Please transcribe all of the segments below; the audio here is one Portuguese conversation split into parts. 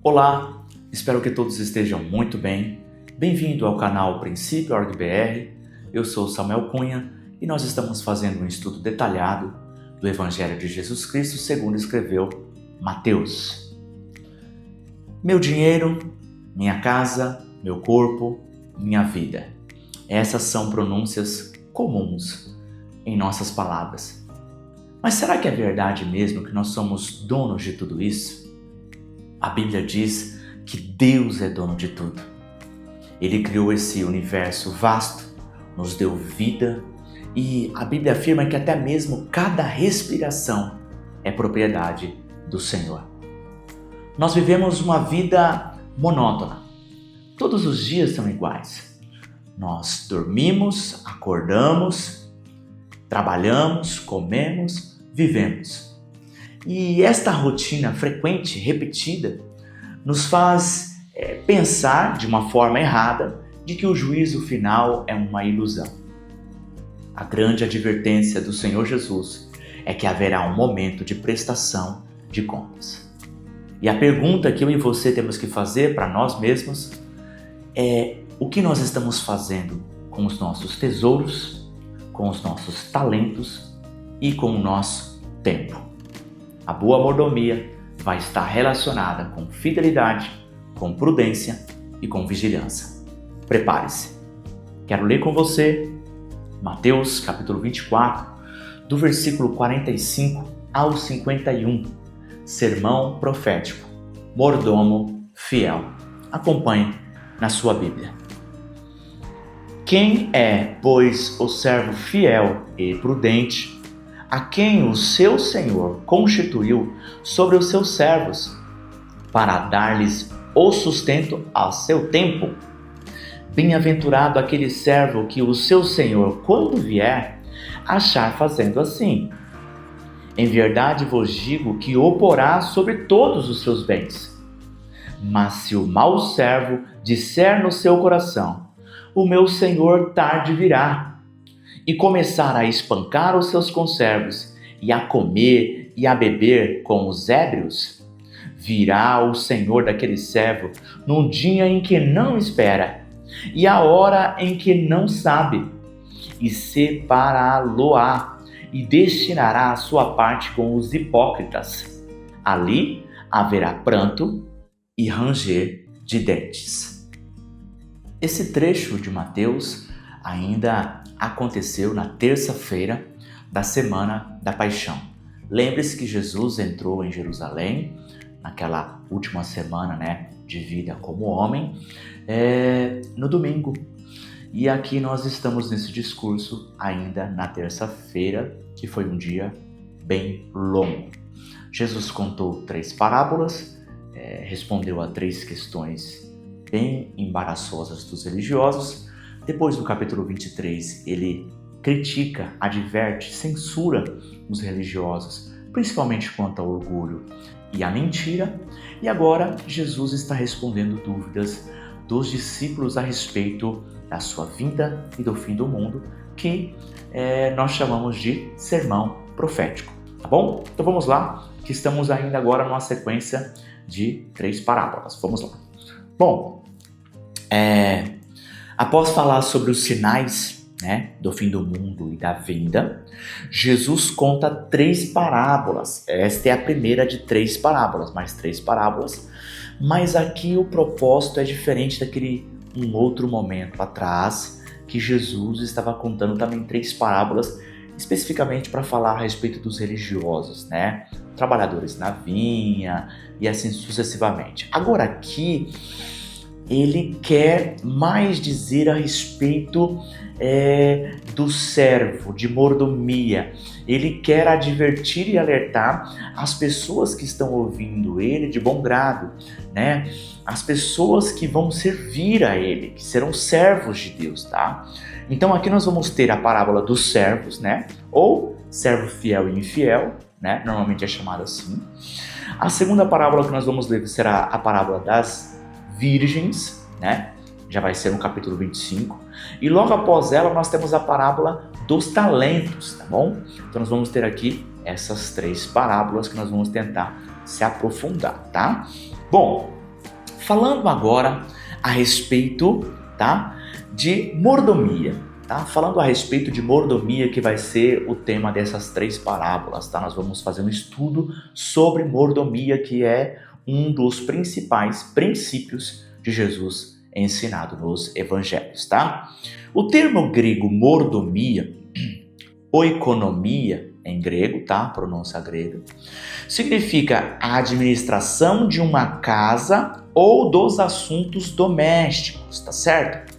Olá, espero que todos estejam muito bem. Bem-vindo ao canal Princípio OrgBR. Eu sou Samuel Cunha e nós estamos fazendo um estudo detalhado do Evangelho de Jesus Cristo segundo escreveu Mateus. Meu dinheiro, minha casa, meu corpo, minha vida. Essas são pronúncias comuns em nossas palavras. Mas será que é verdade mesmo que nós somos donos de tudo isso? A Bíblia diz que Deus é dono de tudo. Ele criou esse universo vasto, nos deu vida e a Bíblia afirma que até mesmo cada respiração é propriedade do Senhor. Nós vivemos uma vida monótona. Todos os dias são iguais. Nós dormimos, acordamos, trabalhamos, comemos, vivemos. E esta rotina frequente, repetida, nos faz pensar de uma forma errada de que o juízo final é uma ilusão. A grande advertência do Senhor Jesus é que haverá um momento de prestação de contas. E a pergunta que eu e você temos que fazer para nós mesmos é: o que nós estamos fazendo com os nossos tesouros, com os nossos talentos e com o nosso tempo? A boa mordomia vai estar relacionada com fidelidade, com prudência e com vigilância. Prepare-se. Quero ler com você Mateus capítulo 24, do versículo 45 ao 51. Sermão profético, mordomo fiel. Acompanhe na sua Bíblia. Quem é, pois, o servo fiel e prudente, a quem o seu Senhor constituiu sobre os seus servos, para dar-lhes o sustento a seu tempo? Bem-aventurado aquele servo que o seu Senhor, quando vier, achar fazendo assim. Em verdade vos digo que o porá sobre todos os seus bens. Mas se o mau servo disser no seu coração: o meu Senhor tarde virá, e começar a espancar os seus conservos, e a comer e a beber com os ébrios, virá o Senhor daquele servo num dia em que não espera, e a hora em que não sabe, e separá-lo-á, e destinará a sua parte com os hipócritas. Ali haverá pranto e ranger de dentes. Esse trecho de Mateus ainda aconteceu na terça-feira da semana da Paixão. Lembre-se que Jesus entrou em Jerusalém naquela última semana, de vida como homem, no domingo. E aqui nós estamos nesse discurso ainda na terça-feira, que foi um dia bem longo. Jesus contou 3 parábolas, respondeu a 3 questões bem embaraçosas dos religiosos. Depois do capítulo 23, ele critica, adverte, censura os religiosos, principalmente quanto ao orgulho e à mentira. E agora Jesus está respondendo dúvidas dos discípulos a respeito da sua vinda e do fim do mundo, que nós chamamos de sermão profético. Tá bom? Então vamos lá, que estamos ainda agora numa sequência de 3 parábolas. Vamos lá. Bom, após falar sobre os sinais do fim do mundo e da vinda, Jesus conta 3 parábolas. Esta é a primeira de 3 parábolas, mais 3 parábolas. Mas aqui o propósito é diferente daquele um outro momento atrás, que Jesus estava contando também 3 parábolas, especificamente para falar a respeito dos religiosos, trabalhadores na vinha e assim sucessivamente. Agora aqui ele quer mais dizer a respeito do servo, de mordomia. Ele quer advertir e alertar as pessoas que estão ouvindo ele de bom grado, as pessoas que vão servir a ele, que serão servos de Deus, tá? Então aqui nós vamos ter a parábola dos servos, ou servo fiel e infiel, normalmente é chamado assim. A segunda parábola que nós vamos ler será a parábola das virgens, já vai ser no capítulo 25, e logo após ela nós temos a parábola dos talentos, tá bom? Então nós vamos ter aqui essas 3 parábolas que nós vamos tentar se aprofundar, tá? Bom, falando agora a respeito, tá, de mordomia. Tá? Falando a respeito de mordomia, que vai ser o tema dessas 3 parábolas, tá? Nós vamos fazer um estudo sobre mordomia, que é um dos principais princípios de Jesus ensinado nos evangelhos, tá? O termo grego mordomia, oikonomia em grego, tá? Pronúncia grega, significa a administração de uma casa ou dos assuntos domésticos, tá certo?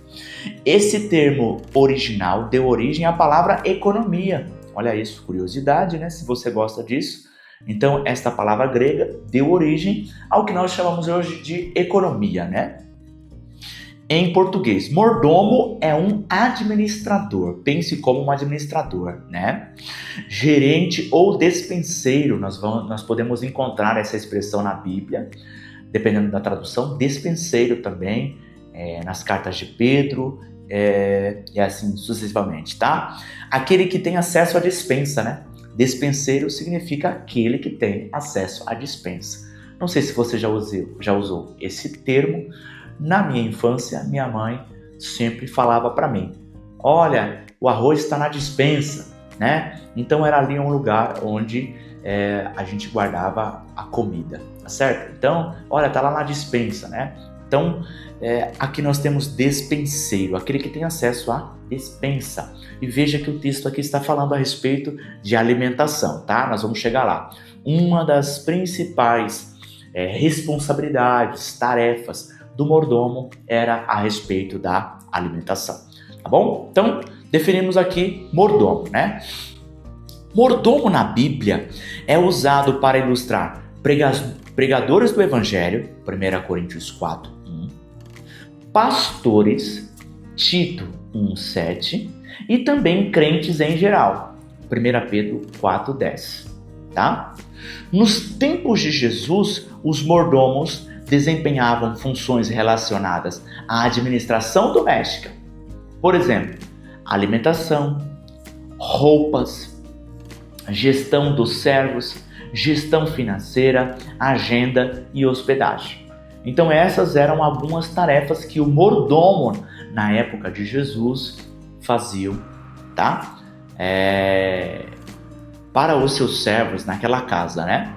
Esse termo original deu origem à palavra economia. Olha isso, curiosidade, né? Se você gosta disso. Então, esta palavra grega deu origem ao que nós chamamos hoje de economia, né? Em português, mordomo é um administrador. Pense como um administrador, né? Gerente ou despenseiro. Nós podemos encontrar essa expressão na Bíblia, dependendo da tradução. Despenseiro também. Nas cartas de Pedro, e assim sucessivamente, tá? Aquele que tem acesso à despensa, né? Despenseiro significa aquele que tem acesso à despensa. Não sei se você já usou esse termo. Na minha infância, minha mãe sempre falava para mim: olha, o arroz está na despensa, né? Então era ali um lugar onde a gente guardava a comida, tá certo? Então, olha, tá lá na despensa, né? Então, aqui nós temos despenseiro, aquele que tem acesso à despensa. E veja que o texto aqui está falando a respeito de alimentação, tá? Nós vamos chegar lá. Uma das principais responsabilidades, tarefas do mordomo era a respeito da alimentação, tá bom? Então, definimos aqui mordomo, né? Mordomo na Bíblia é usado para ilustrar pregadores do Evangelho, 1 Coríntios 4, 1, pastores, Tito 1,7, e também crentes em geral, 1 Pedro 4,10, tá? Nos tempos de Jesus, os mordomos desempenhavam funções relacionadas à administração doméstica. Por exemplo, alimentação, roupas, gestão dos servos, gestão financeira, agenda e hospedagem. Então essas eram algumas tarefas que o mordomo na época de Jesus faziam, tá? Para os seus servos naquela casa, né?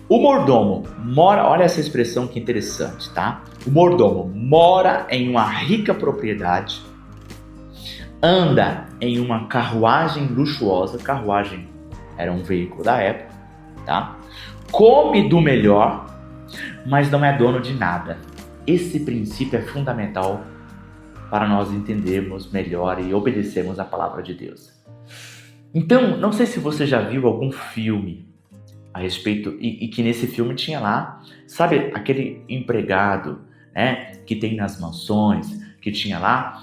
O mordomo mora, olha essa expressão que interessante, tá? O mordomo mora em uma rica propriedade, anda em uma carruagem luxuosa, carruagem era um veículo da época, tá? Come do melhor, mas não é dono de nada. Esse princípio é fundamental para nós entendermos melhor e obedecermos a palavra de Deus. Então, não sei se você já viu algum filme a respeito, e que nesse filme tinha lá, sabe, aquele empregado, né, que tem nas mansões, que tinha lá,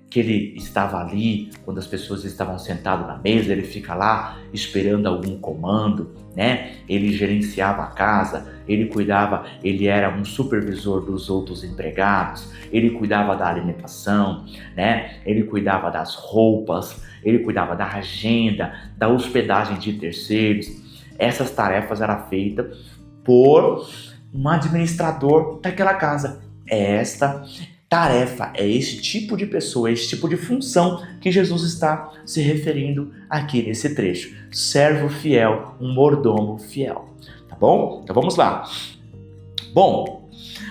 que ele estava ali quando as pessoas estavam sentadas na mesa, ele fica lá esperando algum comando, né? Ele gerenciava a casa, ele cuidava, ele era um supervisor dos outros empregados, ele cuidava da alimentação, né? Ele cuidava das roupas, ele cuidava da agenda, da hospedagem de terceiros. Essas tarefas eram feitas por um administrador daquela casa. Esta tarefa, é esse tipo de pessoa, esse tipo de função que Jesus está se referindo aqui nesse trecho. Servo fiel, um mordomo fiel. Tá bom? Então vamos lá. Bom,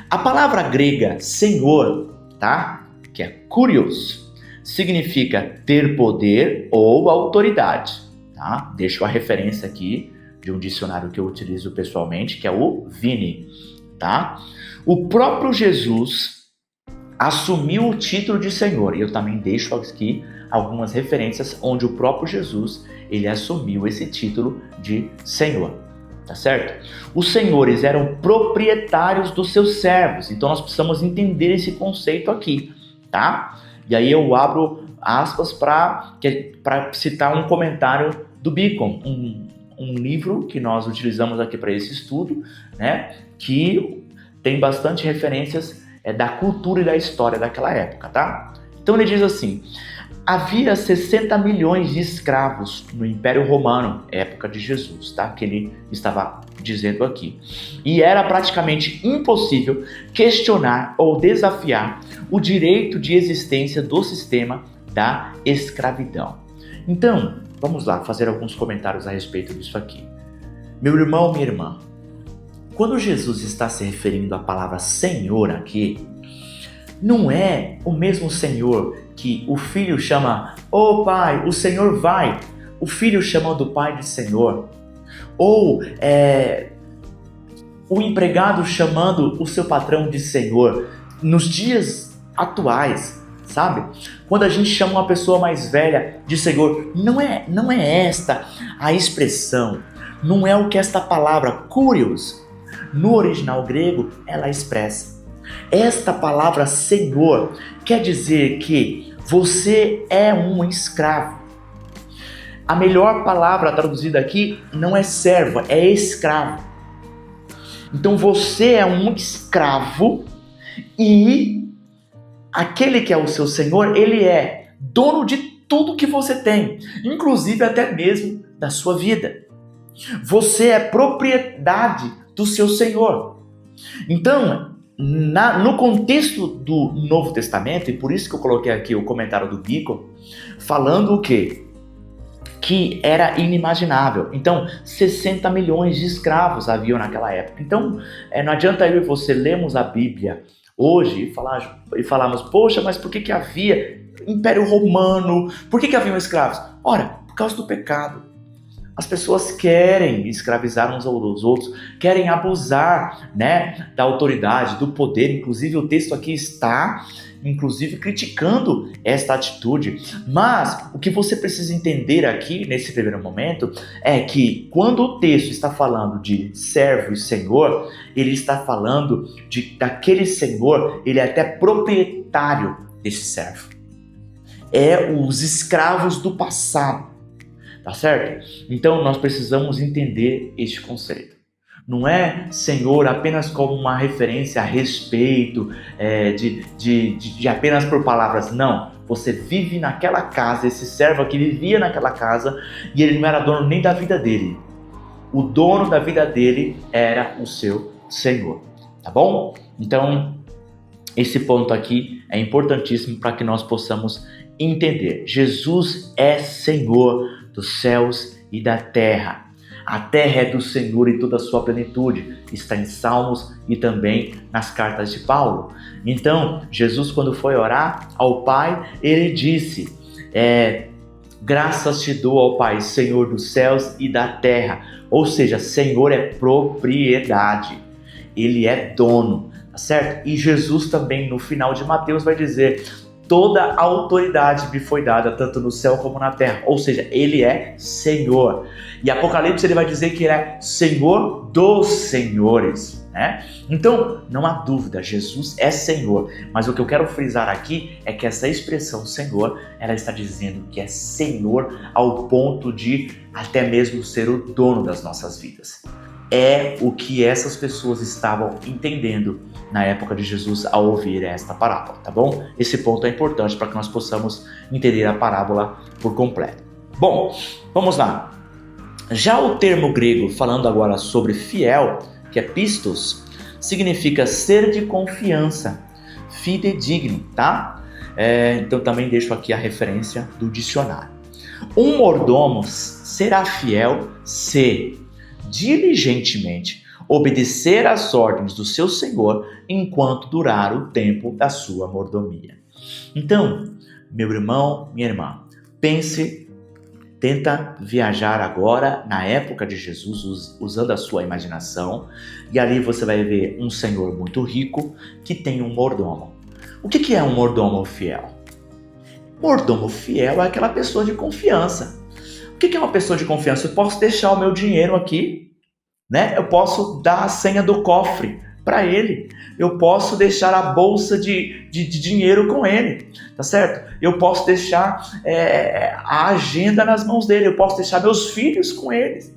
a palavra grega senhor, tá? Que é kurios, significa ter poder ou autoridade, tá? Deixo a referência aqui de um dicionário que eu utilizo pessoalmente, que é o Vini, tá? O próprio Jesus assumiu o título de Senhor, e eu também deixo aqui algumas referências onde o próprio Jesus, ele assumiu esse título de Senhor, tá certo? Os senhores eram proprietários dos seus servos, então nós precisamos entender esse conceito aqui, tá? E aí eu abro aspas para citar um comentário do Bacon, um livro que nós utilizamos aqui para esse estudo, né, que tem bastante referências da cultura e da história daquela época, tá? Então ele diz assim: havia 60 milhões de escravos no Império Romano, época de Jesus, tá? Que ele estava dizendo aqui. E era praticamente impossível questionar ou desafiar o direito de existência do sistema da escravidão. Então, vamos lá fazer alguns comentários a respeito disso aqui. Meu irmão, minha irmã, quando Jesus está se referindo à palavra Senhor aqui, não é o mesmo Senhor que o filho chama, ô pai, o Senhor vai, o filho chamando o pai de Senhor, ou o empregado chamando o seu patrão de Senhor, nos dias atuais, sabe? Quando a gente chama uma pessoa mais velha de Senhor, não é esta a expressão, não é o que esta palavra, kurios, no original grego, ela expressa. Esta palavra Senhor quer dizer que você é um escravo. A melhor palavra traduzida aqui não é servo, é escravo. Então você é um escravo e aquele que é o seu Senhor, ele é dono de tudo que você tem, inclusive até mesmo da sua vida. Você é propriedade do seu Senhor. Então, no contexto do Novo Testamento, e por isso que eu coloquei aqui o comentário do Bico, falando o quê? Que era inimaginável. Então, 60 milhões de escravos haviam naquela época. Então, não adianta eu e você lermos a Bíblia hoje e falarmos, poxa, mas por que havia Império Romano? Por que haviam escravos? Ora, por causa do pecado. As pessoas querem escravizar uns aos outros, querem abusar, da autoridade, do poder. Inclusive, o texto aqui está, criticando esta atitude. Mas o que você precisa entender aqui, nesse primeiro momento, é que quando o texto está falando de servo e senhor, ele está falando daquele senhor, ele é até proprietário desse servo. É os escravos do passado. Tá certo? Então nós precisamos entender este conceito. Não é Senhor apenas como uma referência a respeito, de apenas por palavras. Não, você vive naquela casa, esse servo aqui vivia naquela casa e ele não era dono nem da vida dele. O dono da vida dele era o seu Senhor, tá bom? Então, esse ponto aqui é importantíssimo para que nós possamos entender. Jesus é Senhor dos céus e da terra. A terra é do Senhor e toda a sua plenitude. Está em Salmos e também nas cartas de Paulo. Então, Jesus, quando foi orar ao Pai, ele disse, graças te dou ao Pai, Senhor dos céus e da terra. Ou seja, Senhor é propriedade. Ele é dono, tá certo? E Jesus também, no final de Mateus, vai dizer, toda a autoridade me foi dada, tanto no céu como na terra. Ou seja, ele é Senhor. E Apocalipse ele vai dizer que ele é Senhor dos senhores. Então, não há dúvida, Jesus é Senhor. Mas o que eu quero frisar aqui é que essa expressão Senhor, ela está dizendo que é Senhor ao ponto de até mesmo ser o dono das nossas vidas. É o que essas pessoas estavam entendendo na época de Jesus ao ouvir esta parábola, tá bom? Esse ponto é importante para que nós possamos entender a parábola por completo. Bom, vamos lá. Já o termo grego, falando agora sobre fiel, que é pistos, significa ser de confiança, fidedigno, tá? Então também deixo aqui a referência do dicionário. Um mordomo será fiel se diligentemente obedecer às ordens do seu senhor enquanto durar o tempo da sua mordomia. Então, meu irmão, minha irmã, tenta viajar agora na época de Jesus, usando a sua imaginação, e ali você vai ver um senhor muito rico que tem um mordomo. O que é um mordomo fiel? Mordomo fiel é aquela pessoa de confiança. O que é uma pessoa de confiança? Eu posso deixar o meu dinheiro aqui, eu posso dar a senha do cofre para ele, eu posso deixar a bolsa de dinheiro com ele, tá certo? Eu posso deixar a agenda nas mãos dele, eu posso deixar meus filhos com eles,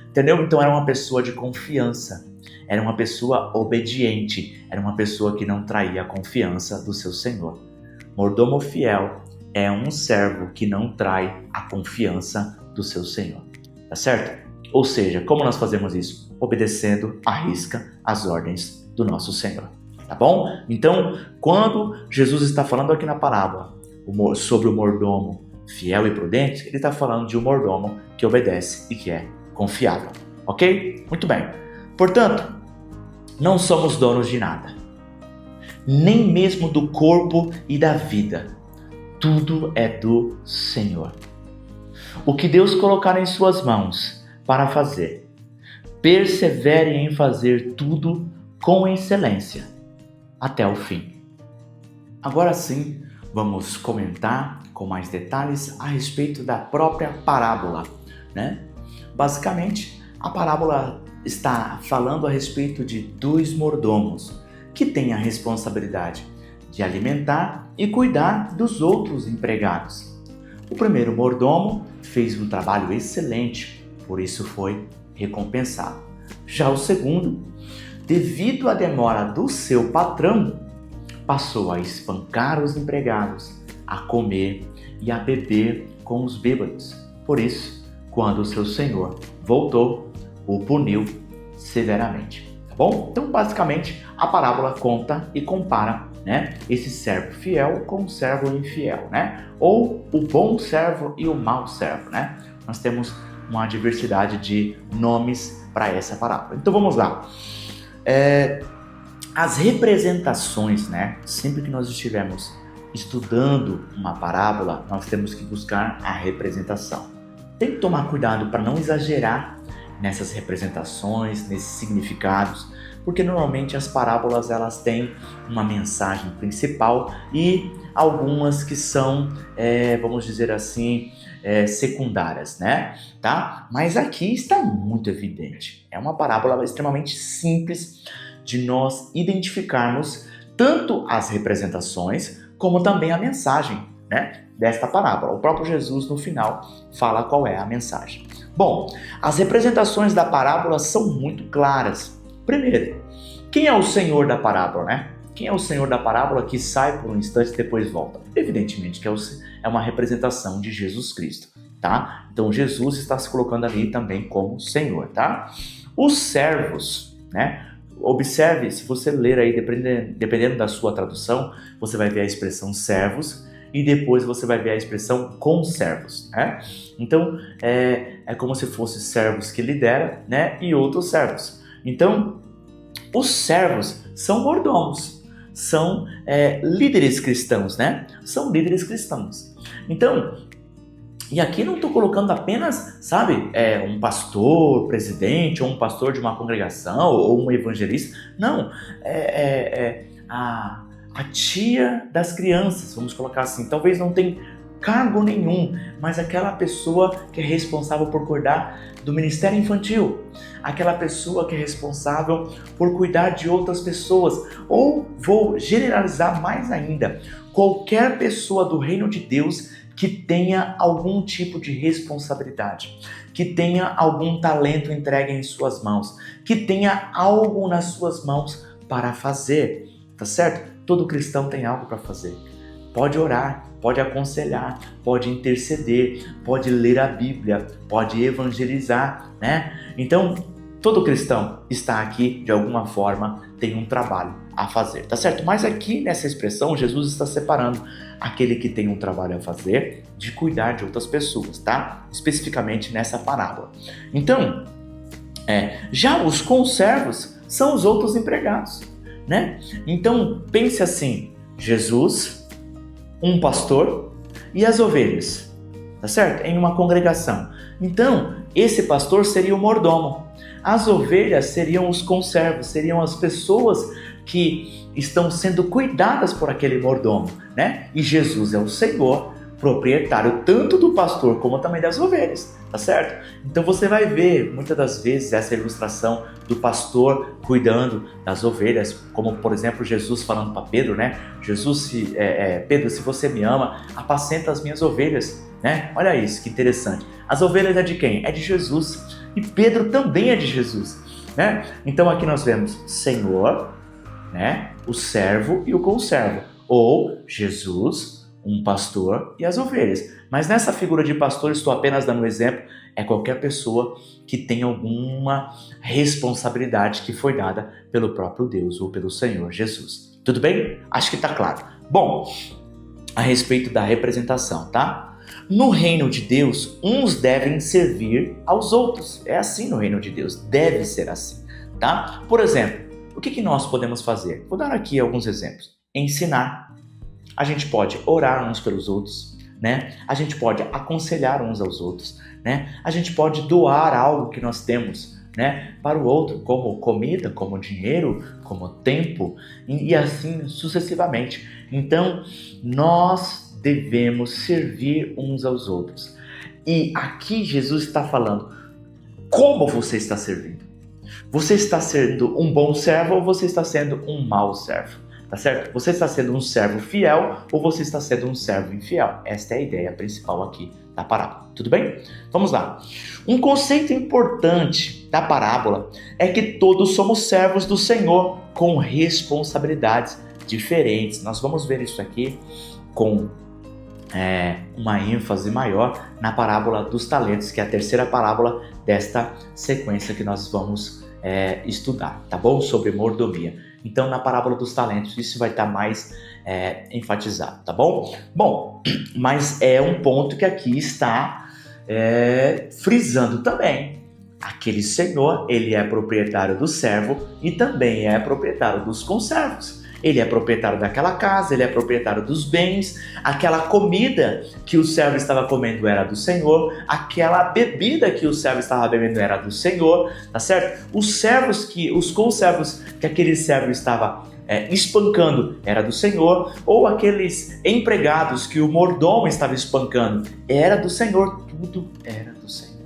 entendeu? Então era uma pessoa de confiança, era uma pessoa obediente, era uma pessoa que não traía a confiança do seu senhor. Mordomo fiel é um servo que não trai a confiança do seu senhor, tá certo? Ou seja, como nós fazemos isso? obedecendo à risca as ordens do nosso Senhor. Tá bom? Então, quando Jesus está falando aqui na parábola sobre o mordomo fiel e prudente, ele está falando de um mordomo que obedece e que é confiável. Ok? Muito bem. Portanto, não somos donos de nada, nem mesmo do corpo e da vida. Tudo é do Senhor. O que Deus colocar em suas mãos para fazer, persevere em fazer tudo com excelência até o fim. Agora sim, vamos comentar com mais detalhes a respeito da própria parábola, né? Basicamente, a parábola está falando a respeito de 2 mordomos que têm a responsabilidade de alimentar e cuidar dos outros empregados. O primeiro mordomo fez um trabalho excelente, por isso foi recompensado. Já o segundo, devido à demora do seu patrão, passou a espancar os empregados, a comer e a beber com os bêbados. Por isso, quando o seu senhor voltou, o puniu severamente. Tá bom? Então, basicamente, a parábola conta e compara, né, esse servo fiel com o servo infiel, né? Ou o bom servo e o mau servo, né? Nós temos uma diversidade de nomes para essa parábola. Então, vamos lá. As representações, né? Sempre que nós estivermos estudando uma parábola, nós temos que buscar a representação. Tem que tomar cuidado para não exagerar nessas representações, nesses significados, porque normalmente as parábolas elas têm uma mensagem principal e algumas que são, vamos dizer assim, secundárias, né? Tá? Mas aqui está muito evidente. É uma parábola extremamente simples de nós identificarmos tanto as representações como também a mensagem, né, desta parábola. O próprio Jesus no final fala qual é a mensagem. Bom, as representações da parábola são muito claras. Primeiro, quem é o Senhor da parábola, né? Quem é o Senhor da parábola que sai por um instante e depois volta? Evidentemente que é uma representação de Jesus Cristo, tá? Então Jesus está se colocando ali também como Senhor, tá? Os servos, né? Observe, se você ler aí, dependendo da sua tradução, você vai ver a expressão servos e depois você vai ver a expressão conservos, né? Então, é como se fossem servos que lideram, né? E outros servos. Então, os servos são mordomos, são líderes cristãos, né? São líderes cristãos. Então, e aqui não estou colocando apenas, sabe, um pastor, presidente, ou um pastor de uma congregação, ou um evangelista. Não, a tia das crianças, vamos colocar assim. Talvez não tenha cargo nenhum, mas aquela pessoa que é responsável por cuidar do ministério infantil, aquela pessoa que é responsável por cuidar de outras pessoas, ou vou generalizar mais ainda, qualquer pessoa do reino de Deus que tenha algum tipo de responsabilidade, que tenha algum talento entregue em suas mãos, que tenha algo nas suas mãos para fazer, tá certo? Todo cristão tem algo para fazer. Pode orar, pode aconselhar, pode interceder, pode ler a Bíblia, pode evangelizar, né? Então, todo cristão está aqui, de alguma forma, tem um trabalho a fazer, tá certo? Mas aqui nessa expressão, Jesus está separando aquele que tem um trabalho a fazer de cuidar de outras pessoas, tá? Especificamente nessa parábola. Então, já os conservos são os outros empregados, né? Então, pense assim, Jesus, um pastor e as ovelhas, tá certo? Em uma congregação. Então, esse pastor seria o mordomo. As ovelhas seriam os conservos, seriam as pessoas que estão sendo cuidadas por aquele mordomo, né? E Jesus é o Senhor, proprietário tanto do pastor como também das ovelhas, tá certo? Então você vai ver muitas das vezes essa ilustração do pastor cuidando das ovelhas, como por exemplo Jesus falando para Pedro, né? Pedro, se você me ama, apacenta as minhas ovelhas, né? Olha isso, que interessante. As ovelhas é de quem? É de Jesus. E Pedro também é de Jesus, né? Então aqui nós vemos Senhor, né? O servo e o conservo, ou Jesus, um pastor e as ovelhas. Mas nessa figura de pastor, estou apenas dando um exemplo, é qualquer pessoa que tem alguma responsabilidade que foi dada pelo próprio Deus ou pelo Senhor Jesus. Tudo bem? Acho que está claro. Bom, a respeito da representação, tá? No reino de Deus, uns devem servir aos outros. É assim no reino de Deus, deve ser assim, tá? Por exemplo, o que nós podemos fazer? Vou dar aqui alguns exemplos. Ensinar. A gente pode orar uns pelos outros, né? A gente pode aconselhar uns aos outros, né? A gente pode doar algo que nós temos, né, para o outro, como comida, como dinheiro, como tempo e assim sucessivamente. Então, nós devemos servir uns aos outros. E aqui Jesus está falando como você está servindo. Você está sendo um bom servo ou você está sendo um mau servo? Tá certo? Você está sendo um servo fiel ou você está sendo um servo infiel? Esta é a ideia principal aqui da parábola. Tudo bem? Vamos lá. Um conceito importante da parábola é que todos somos servos do Senhor com responsabilidades diferentes. Nós vamos ver isso aqui com uma ênfase maior na parábola dos talentos, que é a terceira parábola desta sequência que nós vamos estudar, tá bom? Sobre mordomia. Então, na parábola dos talentos, isso vai estar mais enfatizado, tá bom? Bom, mas é um ponto que aqui está frisando também. Aquele senhor, ele é proprietário do servo e também é proprietário dos conservos. Ele é proprietário daquela casa, ele é proprietário dos bens, aquela comida que o servo estava comendo era do Senhor, aquela bebida que o servo estava bebendo era do Senhor, tá certo? Os conservos que aquele servo estava espancando era do Senhor, ou aqueles empregados que o mordomo estava espancando era do Senhor, tudo era do Senhor.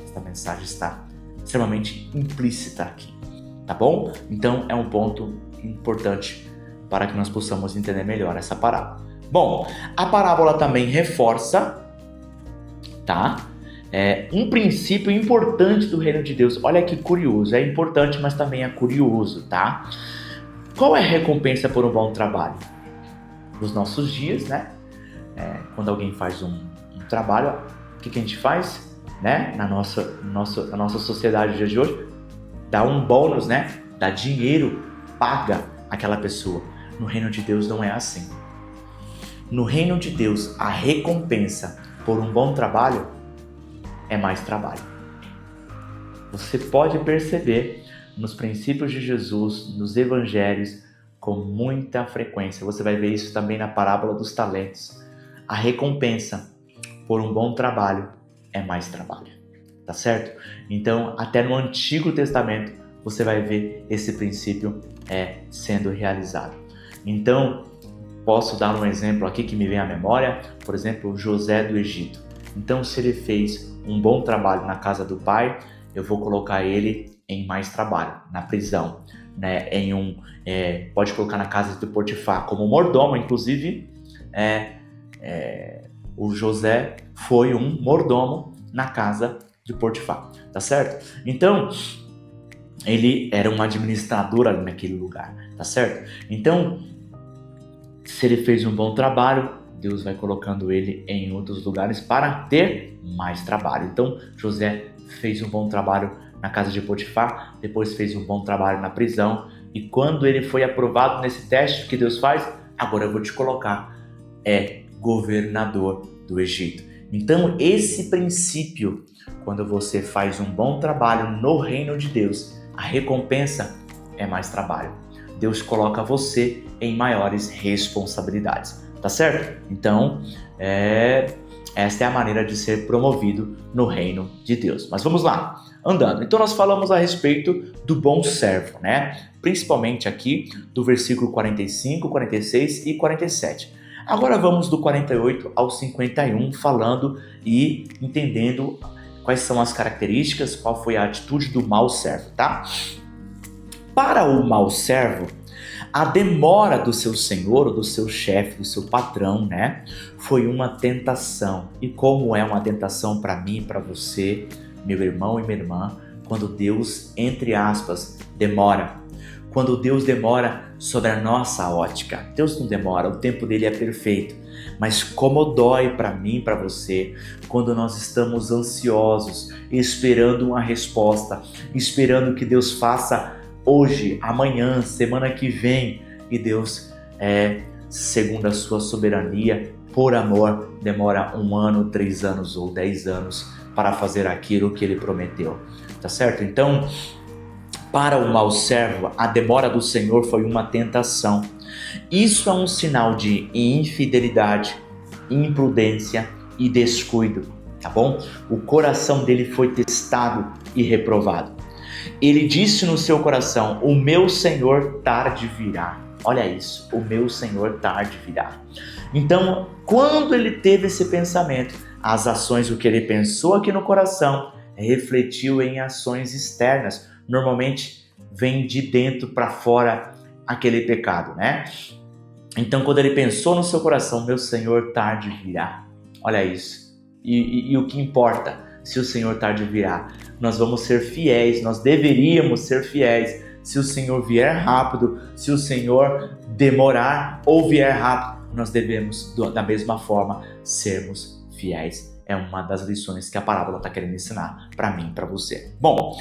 Esta mensagem está extremamente implícita aqui, tá bom? Então é um ponto importante para que nós possamos entender melhor essa parábola. Bom, a parábola também reforça, tá? Um princípio importante do reino de Deus. Olha que curioso, é importante, mas também é curioso, tá? Qual é a recompensa por um bom trabalho? Nos nossos dias, né? Quando alguém faz um trabalho, o que a gente faz, né? Na nossa sociedade de hoje, dá um bônus, né? Dá dinheiro, paga aquela pessoa. No reino de Deus não é assim. No reino de Deus, a recompensa por um bom trabalho é mais trabalho. Você pode perceber nos princípios de Jesus, nos evangelhos, com muita frequência. Você vai ver isso também na parábola dos talentos. A recompensa por um bom trabalho é mais trabalho. Tá certo? Então, até no Antigo Testamento, você vai ver esse princípio sendo realizado. Então, posso dar um exemplo aqui que me vem à memória, por exemplo, José do Egito. Então, se ele fez um bom trabalho na casa do pai, eu vou colocar ele em mais trabalho, na prisão, né? Pode colocar na casa de Potifar como mordomo, inclusive o José foi um mordomo na casa de Potifar, tá certo? Então, ele era um administrador ali naquele lugar, tá certo? Então, se ele fez um bom trabalho, Deus vai colocando ele em outros lugares para ter mais trabalho. Então, José fez um bom trabalho na casa de Potifar, depois fez um bom trabalho na prisão, e quando ele foi aprovado nesse teste, o que Deus faz? Agora eu vou te colocar, governador do Egito. Então, esse princípio, quando você faz um bom trabalho no reino de Deus, a recompensa é mais trabalho. Deus coloca você em maiores responsabilidades, tá certo? Então, esta é a maneira de ser promovido no reino de Deus. Mas vamos lá, andando. Então, nós falamos a respeito do bom servo, né? Principalmente aqui do versículo 45, 46 e 47. Agora vamos do 48 ao 51, falando e entendendo quais são as características, qual foi a atitude do mau servo, tá? Para o mau servo, a demora do seu senhor, do seu chefe, do seu patrão, né, foi uma tentação. E como é uma tentação para mim, para você, meu irmão e minha irmã, quando Deus, entre aspas, demora. Quando Deus demora sobre a nossa ótica. Deus não demora, o tempo dele é perfeito. Mas como dói para mim, para você, quando nós estamos ansiosos, esperando uma resposta, esperando que Deus faça hoje, amanhã, semana que vem, e Deus, segundo a sua soberania, por amor, demora 1 ano, 3 anos ou 10 anos para fazer aquilo que Ele prometeu, tá certo? Então, para o mau servo, a demora do Senhor foi uma tentação. Isso é um sinal de infidelidade, imprudência e descuido, tá bom? O coração dele foi testado e reprovado. Ele disse no seu coração: o meu Senhor tarde virá. Olha isso, o meu Senhor tarde virá. Então, quando ele teve esse pensamento, as ações, o que ele pensou aqui no coração, refletiu em ações externas. Normalmente vem de dentro para fora aquele pecado, né? Então, quando ele pensou no seu coração, meu Senhor tarde virá. Olha isso. E o que importa se o Senhor tarde virá? Nós vamos ser fiéis, nós deveríamos ser fiéis. Se o Senhor vier rápido, se o Senhor demorar ou vier rápido, nós devemos, da mesma forma, sermos fiéis. É uma das lições que a parábola está querendo ensinar para mim e para você. Bom,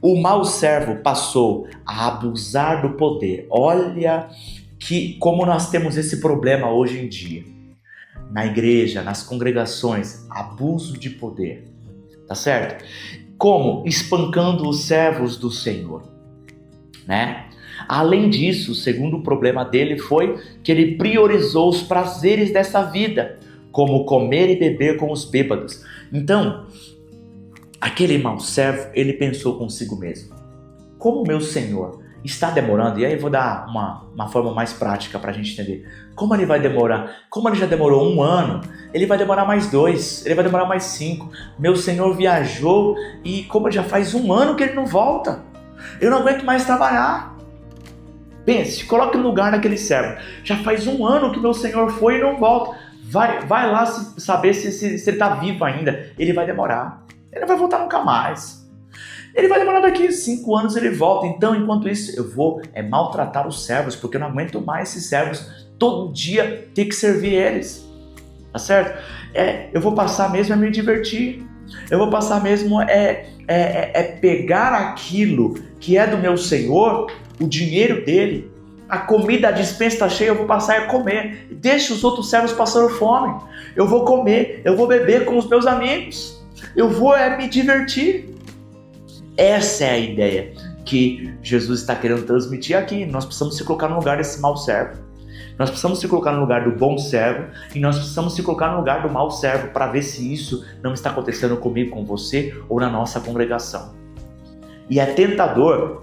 o mau servo passou a abusar do poder. Olha como nós temos esse problema hoje em dia. Na igreja, nas congregações, abuso de poder. Tá certo? Como? Espancando os servos do Senhor, né? Além disso, o segundo problema dele foi que ele priorizou os prazeres dessa vida, como comer e beber com os bêbados. Então, aquele mau servo, ele pensou consigo mesmo: como meu Senhor está demorando, e aí eu vou dar uma forma mais prática para a gente entender. Como ele vai demorar? Como ele já demorou 1 ano, ele vai demorar mais 2, ele vai demorar mais 5. Meu Senhor viajou e como já faz 1 ano que ele não volta, eu não aguento mais trabalhar. Pense, coloque no lugar daquele servo. Já faz 1 ano que meu Senhor foi e não volta. Vai lá saber se ele está vivo ainda. Ele vai demorar. Ele não vai voltar nunca mais. Ele vai demorar daqui 5 anos, ele volta. Então, enquanto isso, eu vou maltratar os servos, porque eu não aguento mais esses servos todo dia ter que servir eles. Tá certo? Eu vou passar mesmo a me divertir. Eu vou passar mesmo pegar aquilo que é do meu Senhor, o dinheiro dele, a comida, a despensa está cheia, eu vou passar a comer. Deixa os outros servos passando fome. Eu vou comer, eu vou beber com os meus amigos. Eu vou me divertir. Essa é a ideia que Jesus está querendo transmitir aqui. Nós precisamos se colocar no lugar desse mau servo. Nós precisamos se colocar no lugar do bom servo e nós precisamos se colocar no lugar do mau servo para ver se isso não está acontecendo comigo, com você ou na nossa congregação. E é tentador,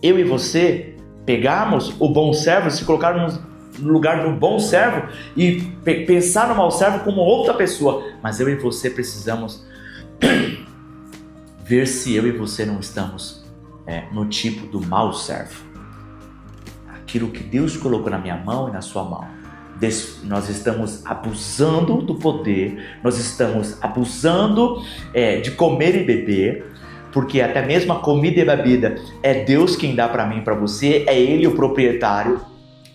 eu e você pegarmos o bom servo, se colocarmos no lugar do bom servo e pensar no mau servo como outra pessoa. Mas eu e você precisamos ver se eu e você não estamos no tipo do mau servo. Aquilo que Deus colocou na minha mão e na sua mão. Nós estamos abusando do poder, nós estamos abusando de comer e beber, porque até mesmo a comida e a bebida é Deus quem dá para mim e para você, é Ele o proprietário,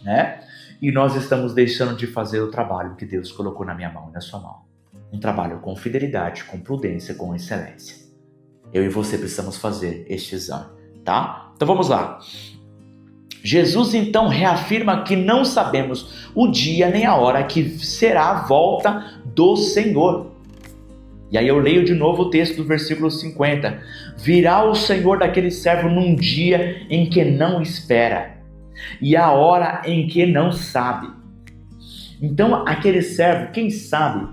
né? E nós estamos deixando de fazer o trabalho que Deus colocou na minha mão e na sua mão. Um trabalho com fidelidade, com prudência, com excelência. Eu e você precisamos fazer este exame, tá? Então vamos lá. Jesus então reafirma que não sabemos o dia nem a hora que será a volta do Senhor. E aí eu leio de novo o texto do versículo 50. Virá o Senhor daquele servo num dia em que não espera, e a hora em que não sabe. Então aquele servo, quem sabe,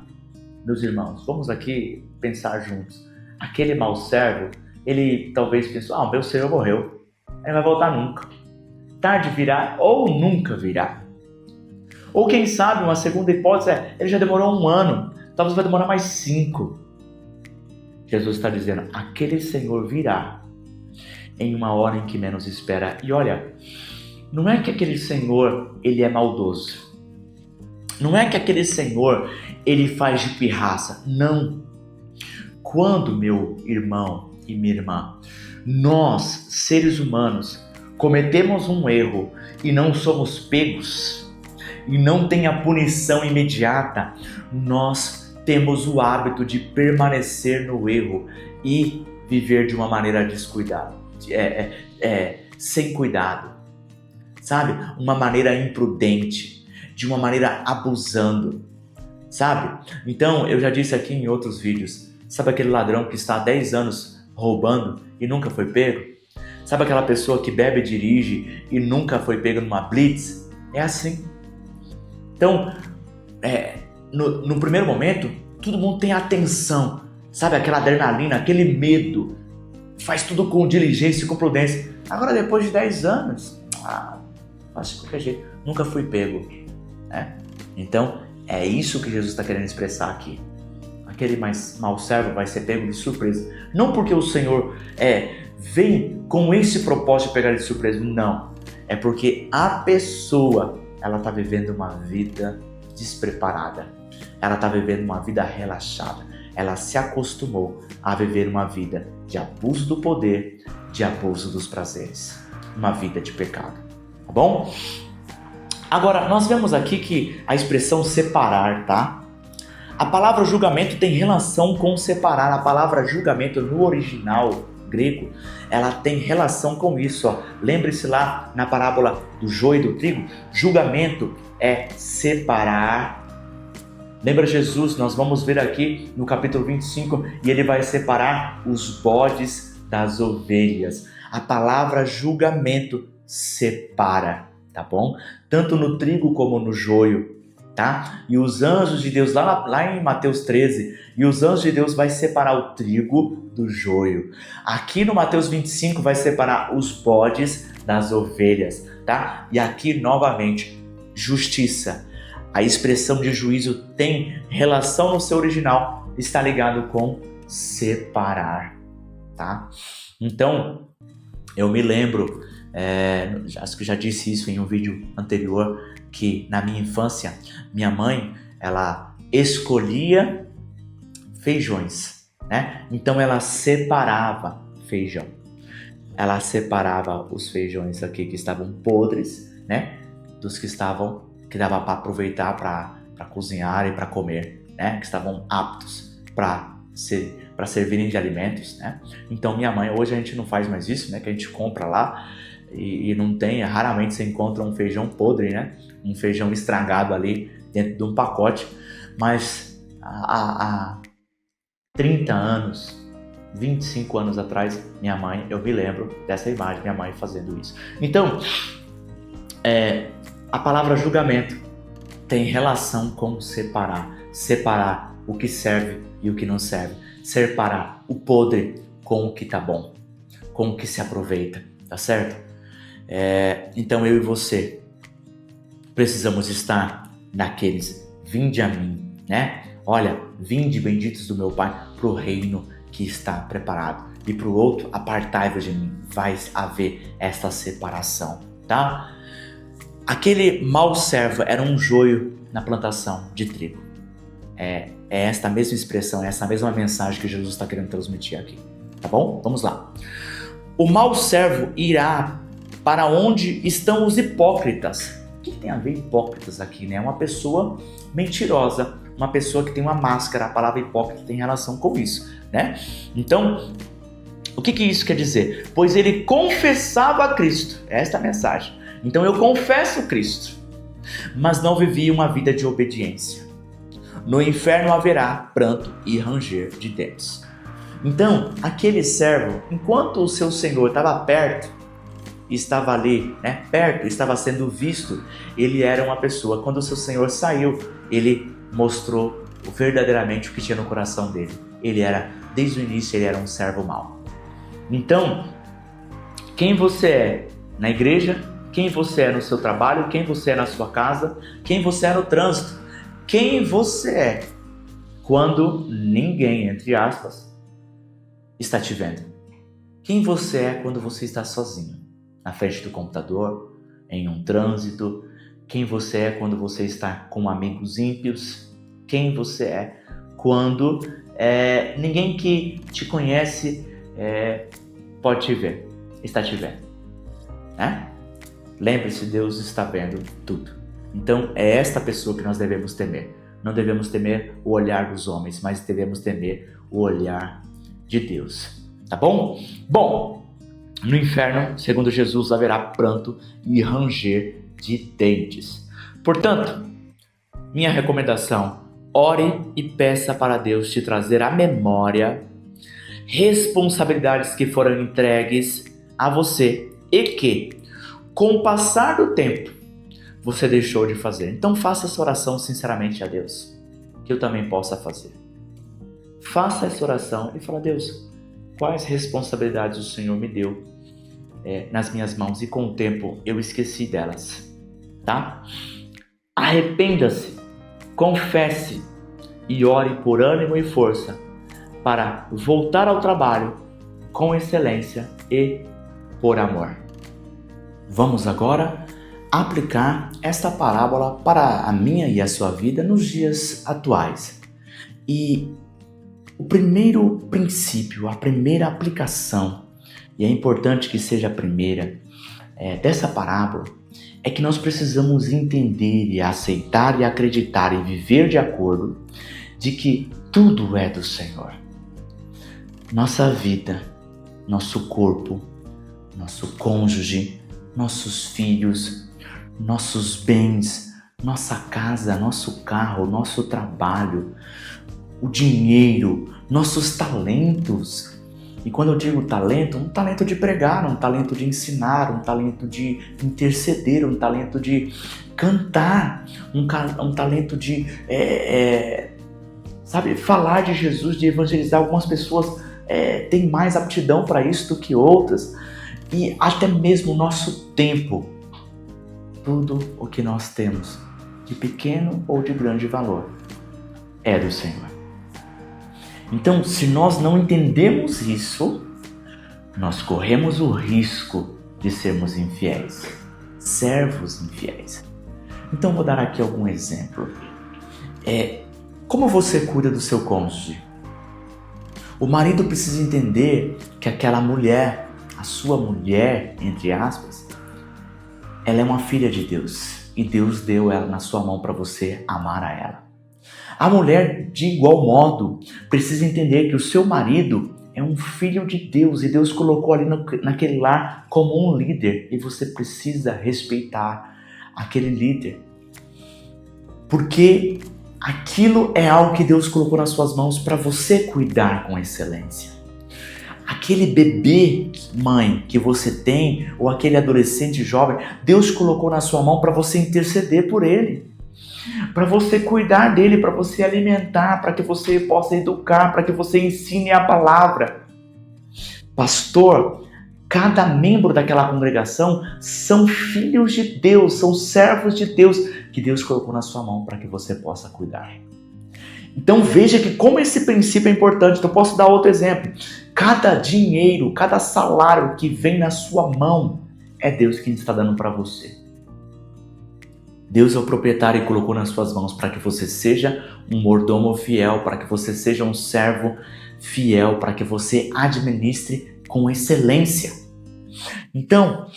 meus irmãos, vamos aqui pensar juntos. Aquele mau servo, ele talvez pensou: o meu Senhor morreu, ele não vai voltar nunca. Tarde virá ou nunca virá. Ou quem sabe, uma segunda hipótese ele já demorou 1 ano, talvez vai demorar mais 5. Jesus está dizendo: aquele Senhor virá em uma hora em que menos espera. E olha, não é que aquele Senhor ele é maldoso. Não é que aquele Senhor ele faz de pirraça. Não. Quando, meu irmão e minha irmã, nós, seres humanos, cometemos um erro e não somos pegos, e não tem a punição imediata, nós temos o hábito de permanecer no erro e viver de uma maneira descuidada, sem cuidado, sabe? Uma maneira imprudente, de uma maneira abusando, sabe? Então, eu já disse aqui em outros vídeos, sabe aquele ladrão que está há 10 anos roubando e nunca foi pego? Sabe aquela pessoa que bebe e dirige e nunca foi pego numa blitz? É assim. Então, no primeiro momento, todo mundo tem atenção, sabe? Aquela adrenalina, aquele medo, faz tudo com diligência e com prudência. Agora, depois de 10 anos, faço de qualquer jeito, nunca fui pego, né? Então, é isso que Jesus está querendo expressar aqui. Aquele mau servo vai ser pego de surpresa. Não porque o Senhor vem com esse propósito de pegar ele de surpresa, não. É porque a pessoa, ela está vivendo uma vida despreparada. Ela está vivendo uma vida relaxada. Ela se acostumou a viver uma vida de abuso do poder, de abuso dos prazeres. Uma vida de pecado. Tá bom? Agora, nós vemos aqui que a expressão separar, tá? A palavra julgamento tem relação com separar. A palavra julgamento no original grego, ela tem relação com isso, ó. Lembre-se lá na parábola do joio e do trigo, julgamento é separar. Lembra Jesus? Nós vamos ver aqui no capítulo 25, e ele vai separar os bodes das ovelhas. A palavra julgamento separa, tá bom? Tanto no trigo como no joio. Tá? E os anjos de Deus, lá em Mateus 13, e os anjos de Deus vai separar o trigo do joio. Aqui no Mateus 25 vai separar os bodes das ovelhas, tá? E aqui novamente, justiça. A expressão de juízo tem relação no seu original, está ligado com separar, tá? Então, eu me lembro, acho que já disse isso em um vídeo anterior, que na minha infância, minha mãe, ela escolhia feijões, né? Então ela separava feijão. Ela separava os feijões aqui que estavam podres, né? Dos que dava para aproveitar para cozinhar e para comer, né? Que estavam aptos para servirem de alimentos, né? Então minha mãe, hoje a gente não faz mais isso, né? Que a gente compra lá e não tem, raramente você encontra um feijão podre, né? Um feijão estragado ali dentro de um pacote, mas há 30 anos, 25 anos atrás, minha mãe, eu me lembro dessa imagem, minha mãe fazendo isso. Então, a palavra julgamento tem relação com separar o que serve e o que não serve, separar o podre com o que tá bom, com o que se aproveita, tá certo? Então eu e você precisamos estar naqueles vinde a mim, né? Olha, vinde benditos do meu Pai pro reino que está preparado, e pro outro apartai-vos de mim. Vai haver esta separação, tá? Aquele mau servo era um joio na plantação de trigo. É esta mesma expressão, essa mesma mensagem que Jesus está querendo transmitir aqui, tá bom? Vamos lá. O mau servo irá para onde estão os hipócritas. O que tem a ver hipócritas aqui, né? Uma pessoa mentirosa, uma pessoa que tem uma máscara. A palavra hipócrita tem relação com isso, né? Então, o que isso quer dizer? Pois ele confessava a Cristo. Esta é a mensagem. Então eu confesso Cristo, mas não vivi uma vida de obediência. No inferno haverá pranto e ranger de dentes. Então, aquele servo, enquanto o seu senhor estava perto, estava ali, né, perto, estava sendo visto, ele era uma pessoa. Quando o seu senhor saiu, ele mostrou verdadeiramente o que tinha no coração dele. Ele era, desde o início, ele era um servo mau. Então, quem você é na igreja, quem você é no seu trabalho, quem você é na sua casa, quem você é no trânsito, quem você é quando ninguém, entre aspas, está te vendo. Quem você é quando você está sozinho, na frente do computador, em um trânsito, quem você é quando você está com amigos ímpios, quem você é quando ninguém que te conhece pode te ver, está te vendo, né? Lembre-se, Deus está vendo tudo. Então é esta pessoa que nós devemos temer. Não devemos temer o olhar dos homens, mas devemos temer o olhar de Deus. Tá bom? Bom, no inferno, segundo Jesus, haverá pranto e ranger de dentes. Portanto, minha recomendação: ore e peça para Deus te trazer à memória responsabilidades que foram entregues a você e que, com o passar do tempo, você deixou de fazer. Então faça essa oração sinceramente a Deus, que eu também possa fazer. Faça essa oração e fala: Deus, quais responsabilidades o Senhor me deu nas minhas mãos e com o tempo eu esqueci delas, tá? Arrependa-se, confesse e ore por ânimo e força para voltar ao trabalho com excelência e por amor. Vamos agora aplicar esta parábola para a minha e a sua vida nos dias atuais. E o primeiro princípio, a primeira aplicação, e é importante que seja a primeira, dessa parábola, é que nós precisamos entender e aceitar e acreditar e viver de acordo de que tudo é do Senhor. Nossa vida, nosso corpo, nosso cônjuge, nossos filhos, nossos bens, nossa casa, nosso carro, nosso trabalho, o dinheiro, nossos talentos. E quando eu digo talento, um talento de pregar, um talento de ensinar, um talento de interceder, um talento de cantar, um talento de falar de Jesus, de evangelizar. Algumas pessoas têm mais aptidão para isso do que outras. E até mesmo o nosso tempo. Tudo o que nós temos, de pequeno ou de grande valor, é do Senhor. Então, se nós não entendemos isso, nós corremos o risco de sermos infiéis, servos infiéis. Então, vou dar aqui algum exemplo. Como você cuida do seu cônjuge? O marido precisa entender que aquela mulher, a sua mulher, entre aspas, ela é uma filha de Deus e Deus deu ela na sua mão para você amar a ela. A mulher, de igual modo, precisa entender que o seu marido é um filho de Deus e Deus colocou ali naquele lar como um líder e você precisa respeitar aquele líder. Porque aquilo é algo que Deus colocou nas suas mãos para você cuidar com excelência. Aquele bebê, mãe, que você tem, ou aquele adolescente jovem, Deus colocou na sua mão para você interceder por ele, para você cuidar dele, para você alimentar, para que você possa educar, para que você ensine a palavra. Pastor, cada membro daquela congregação são filhos de Deus, são servos de Deus, que Deus colocou na sua mão para que você possa cuidar. Então veja que como esse princípio é importante. Eu posso dar outro exemplo. Cada dinheiro, cada salário que vem na sua mão é Deus quem está dando para você. Deus é o proprietário e colocou nas suas mãos para que você seja um mordomo fiel, para que você seja um servo fiel, para que você administre com excelência. Então,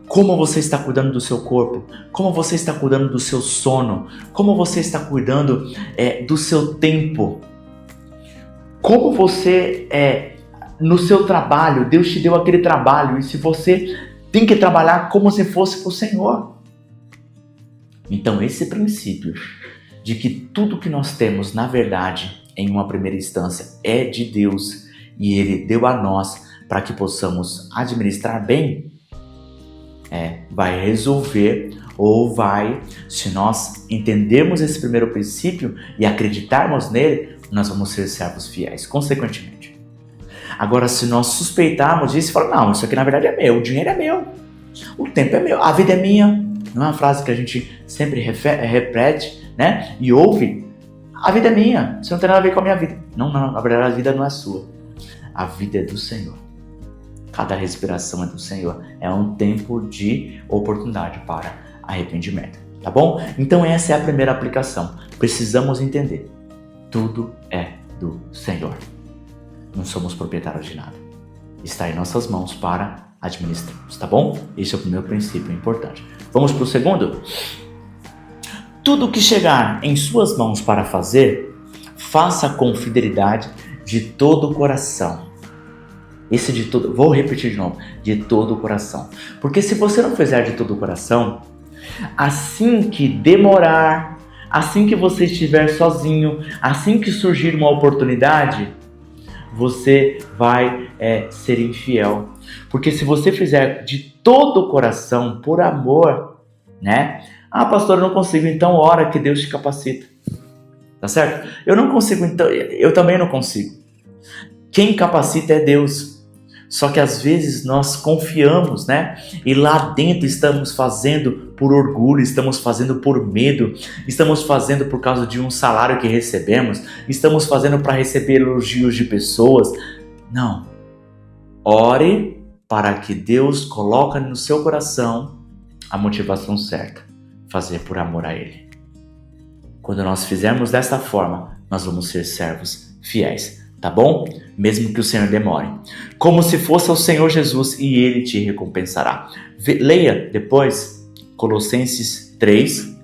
como você está cuidando do seu corpo? Como você está cuidando do seu sono? Como você está cuidando do seu tempo? Como você, no seu trabalho, Deus te deu aquele trabalho, e se você tem que trabalhar como se fosse para o Senhor. Então, esse princípio de que tudo que nós temos, na verdade, em uma primeira instância, é de Deus, e Ele deu a nós para que possamos administrar bem, vai resolver, ou vai, se nós entendermos esse primeiro princípio e acreditarmos nele, nós vamos ser servos fiéis, consequentemente. Agora, se nós suspeitarmos disso e falar, não, isso aqui na verdade é meu, o dinheiro é meu, o tempo é meu, a vida é minha, não é uma frase que a gente sempre repete, né? E ouve, a vida é minha, isso não tem nada a ver com a minha vida. Não, na verdade a vida não é sua, a vida é do Senhor. Cada respiração é do Senhor. É um tempo de oportunidade para arrependimento. Tá bom? Então essa é a primeira aplicação. Precisamos entender. Tudo é do Senhor. Não somos proprietários de nada. Está em nossas mãos para administrarmos. Tá bom? Esse é o primeiro princípio importante. Vamos para o segundo? Tudo que chegar em suas mãos para fazer, faça com fidelidade de todo o coração. Vou repetir de novo, de todo o coração. Porque se você não fizer de todo o coração, assim que demorar, assim que você estiver sozinho, assim que surgir uma oportunidade, você vai ser infiel. Porque se você fizer de todo o coração, por amor, né? Ah, pastor, eu não consigo, então ora que Deus te capacita. Tá certo? Eu não consigo, então eu também não consigo. Quem capacita é Deus. Só que às vezes nós confiamos, né? E lá dentro estamos fazendo por orgulho, estamos fazendo por medo, estamos fazendo por causa de um salário que recebemos, estamos fazendo para receber elogios de pessoas. Não. Ore para que Deus coloque no seu coração a motivação certa. Fazer por amor a Ele. Quando nós fizermos desta forma, nós vamos ser servos fiéis. Tá bom? Mesmo que o Senhor demore. Como se fosse o Senhor Jesus e Ele te recompensará. Leia depois Colossenses 3,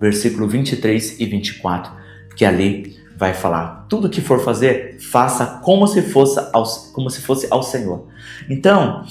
versículo 23 e 24, que ali vai falar, tudo que for fazer, faça como se fosse ao Senhor. Então,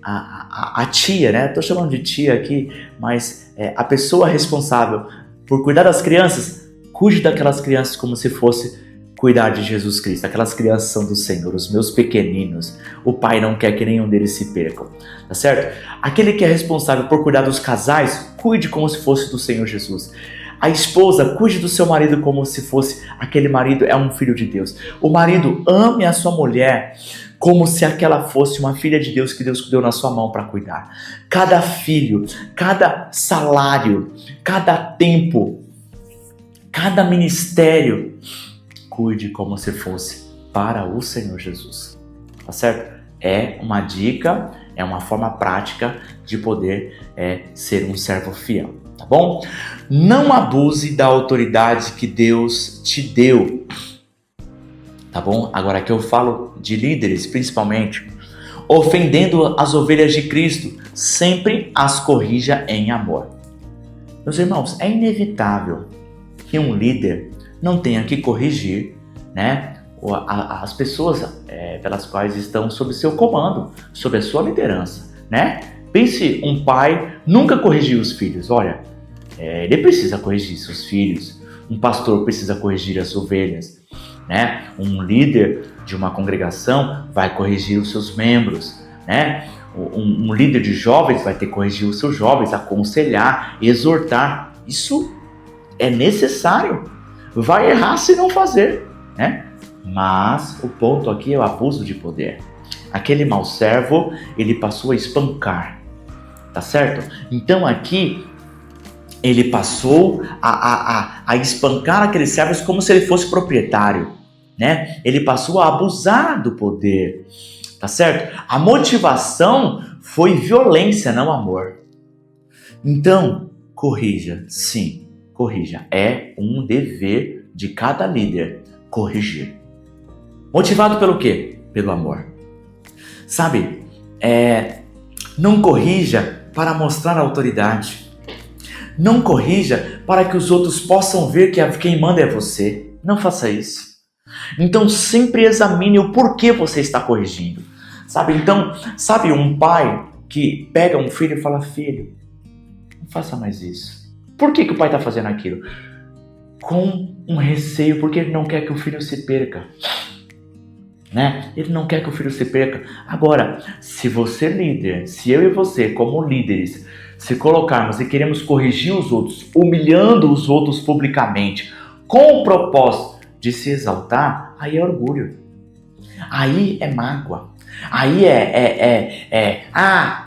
a tia, né? Estou chamando de tia aqui, mas a pessoa responsável por cuidar das crianças, cuide daquelas crianças como se fosse cuidar de Jesus Cristo. Aquelas crianças são do Senhor, os meus pequeninos. O Pai não quer que nenhum deles se percam, tá certo? Aquele que é responsável por cuidar dos casais, cuide como se fosse do Senhor Jesus. A esposa, cuide do seu marido como se fosse aquele marido é um filho de Deus. O marido, ame a sua mulher como se aquela fosse uma filha de Deus que Deus deu na sua mão para cuidar. Cada filho, cada salário, cada tempo, cada ministério, cuide como se fosse para o Senhor Jesus. Tá certo? É uma dica, é uma forma prática de poder ser um servo fiel. Tá bom? Não abuse da autoridade que Deus te deu. Tá bom? Agora que eu falo de líderes, principalmente, ofendendo as ovelhas de Cristo, sempre as corrija em amor. Meus irmãos, é inevitável que um líder não tenha que corrigir, né, as pessoas pelas quais estão sob seu comando, sob a sua liderança, né? Pense, um pai nunca corrigiu os filhos. Olha, ele precisa corrigir seus filhos. Um pastor precisa corrigir as ovelhas, né? Um líder de uma congregação vai corrigir os seus membros, né? Um líder de jovens vai ter que corrigir os seus jovens, aconselhar, exortar. Isso é necessário. Vai errar se não fazer, né? Mas o ponto aqui é o abuso de poder. Aquele mau servo, ele passou a espancar, tá certo? Então aqui, ele passou a espancar aqueles servos como se ele fosse proprietário, né? Ele passou a abusar do poder, tá certo? A motivação foi violência, não amor. Então, corrija, sim, corrija. É um dever de cada líder corrigir. Motivado pelo quê? Pelo amor. Sabe, não corrija para mostrar autoridade. Não corrija para que os outros possam ver que quem manda é você. Não faça isso. Então sempre examine o porquê você está corrigindo. Sabe, então, um pai que pega um filho e fala, filho, não faça mais isso. Por que o pai está fazendo aquilo? Com um receio, porque ele não quer que o filho se perca. Né? Ele não quer que o filho se perca. Agora, se você líder, se eu e você como líderes, se colocarmos e queremos corrigir os outros, humilhando os outros publicamente, com o propósito de se exaltar, aí é orgulho. Aí é mágoa. Aí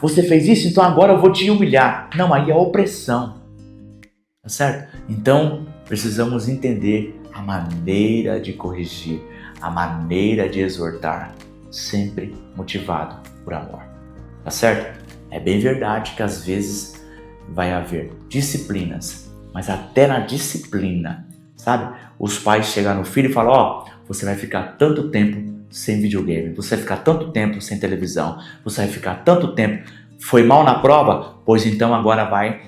você fez isso, então agora eu vou te humilhar. Não, aí é opressão. Tá certo? Então, precisamos entender a maneira de corrigir, a maneira de exortar, sempre motivado por amor. Tá certo? É bem verdade que às vezes vai haver disciplinas, mas até na disciplina, sabe? Os pais chegam no filho e falam, você vai ficar tanto tempo sem videogame, você vai ficar tanto tempo sem televisão, você vai ficar tanto tempo, foi mal na prova? Pois então agora vai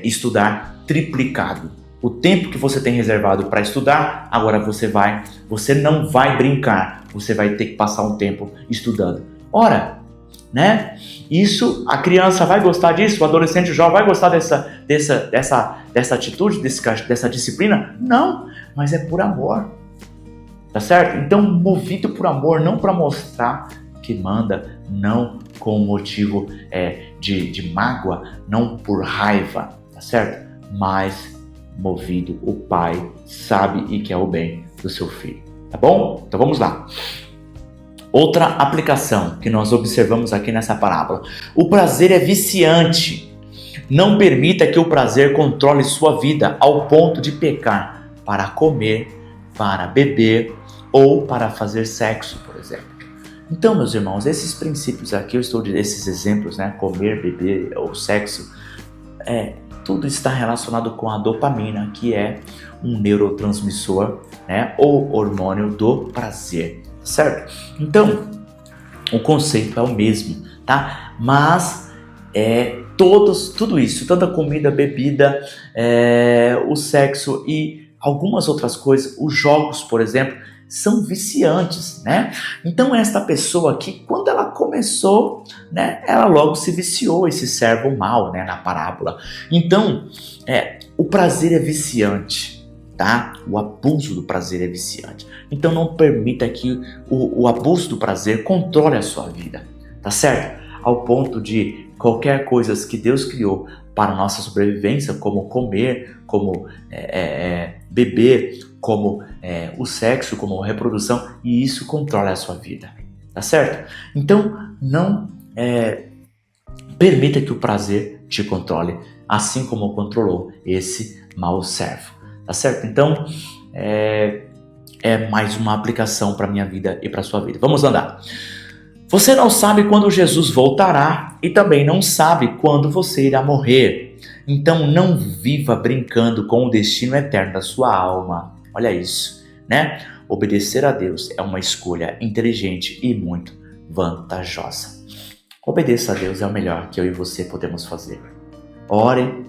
estudar triplicado. O tempo que você tem reservado para estudar, agora você não vai brincar, você vai ter que passar um tempo estudando. Ora, né? Isso, a criança vai gostar disso, o adolescente, o jovem vai gostar dessa atitude, dessa disciplina? Não, mas é por amor, tá certo? Então, movido por amor, não para mostrar que manda, não com motivo de mágoa, não por raiva, tá certo? Mas movido, o pai sabe e quer o bem do seu filho, tá bom? Então vamos lá. Outra aplicação que nós observamos aqui nessa parábola. O prazer é viciante. Não permita que o prazer controle sua vida ao ponto de pecar para comer, para beber ou para fazer sexo, por exemplo. Então, meus irmãos, esses princípios aqui, esses exemplos, né, comer, beber ou sexo, tudo está relacionado com a dopamina, que é um neurotransmissor, né, ou hormônio do prazer, certo? Então, o conceito é o mesmo, tá? Mas tudo isso, tanta comida, bebida, o sexo e algumas outras coisas, os jogos, por exemplo, são viciantes, né? Então esta pessoa aqui, quando ela começou, né, ela logo se viciou, esse servo mau, né, na parábola. Então, o prazer é viciante, tá? O abuso do prazer é viciante. Então não permita que o abuso do prazer controle a sua vida, tá certo? Ao ponto de qualquer coisa que Deus criou para a nossa sobrevivência, como comer, como beber, como o sexo, como a reprodução, e isso controla a sua vida, tá certo? Então, não permita que o prazer te controle, assim como controlou esse mau servo, tá certo? Então, é mais uma aplicação para a minha vida e para a sua vida. Vamos andar. Você não sabe quando Jesus voltará e também não sabe quando você irá morrer. Então não viva brincando com o destino eterno da sua alma. Olha isso, né? Obedecer a Deus é uma escolha inteligente e muito vantajosa. Obedeça a Deus é o melhor que eu e você podemos fazer. Ore,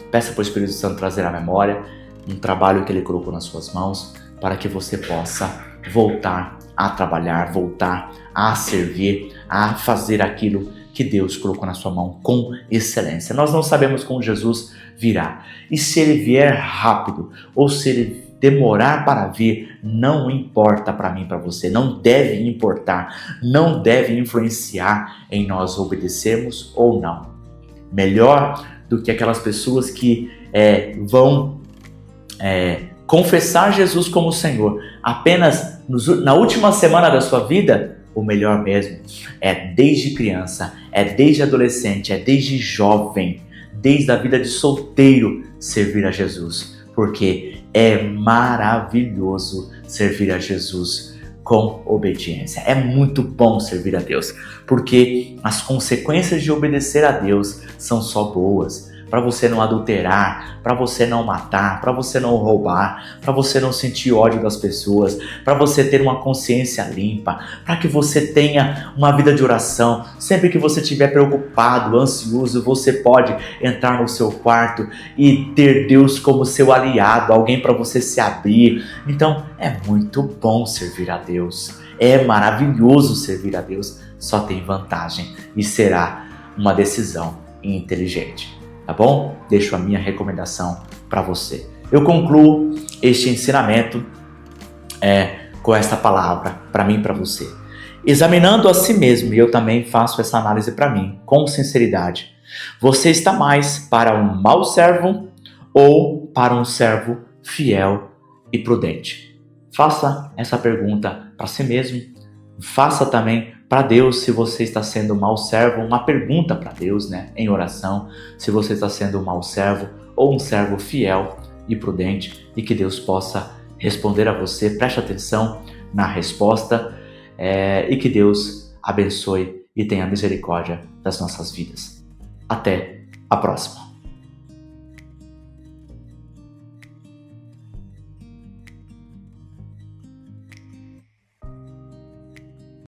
peça para o Espírito Santo trazer à memória um trabalho que Ele colocou nas suas mãos para que você possa voltar a trabalhar, voltar a servir, a fazer aquilo que Deus colocou na sua mão com excelência. Nós não sabemos como Jesus virá. E se Ele vier rápido ou se Ele demorar para vir, não importa para mim e para você. Não deve importar, não deve influenciar em nós obedecermos ou não. Melhor do que aquelas pessoas que vão confessar Jesus como Senhor apenas na última semana da sua vida. O melhor mesmo é desde criança, é desde adolescente, é desde jovem, desde a vida de solteiro servir a Jesus, porque é maravilhoso servir a Jesus com obediência. É muito bom servir a Deus, porque as consequências de obedecer a Deus são só boas. Para você não adulterar, para você não matar, para você não roubar, para você não sentir ódio das pessoas, para você ter uma consciência limpa, para que você tenha uma vida de oração. Sempre que você estiver preocupado, ansioso, você pode entrar no seu quarto e ter Deus como seu aliado, alguém para você se abrir. Então é muito bom servir a Deus, é maravilhoso servir a Deus, só tem vantagem e será uma decisão inteligente. Tá bom? Deixo a minha recomendação para você. Eu concluo este ensinamento com esta palavra para mim e para você. Examinando a si mesmo, e eu também faço essa análise para mim, com sinceridade. Você está mais para um mau servo ou para um servo fiel e prudente? Faça essa pergunta para si mesmo. Faça também para Deus, se você está sendo um mau servo, uma pergunta para Deus, né, em oração, se você está sendo um mau servo ou um servo fiel e prudente, e que Deus possa responder a você. Preste atenção na resposta e que Deus abençoe e tenha misericórdia das nossas vidas. Até a próxima.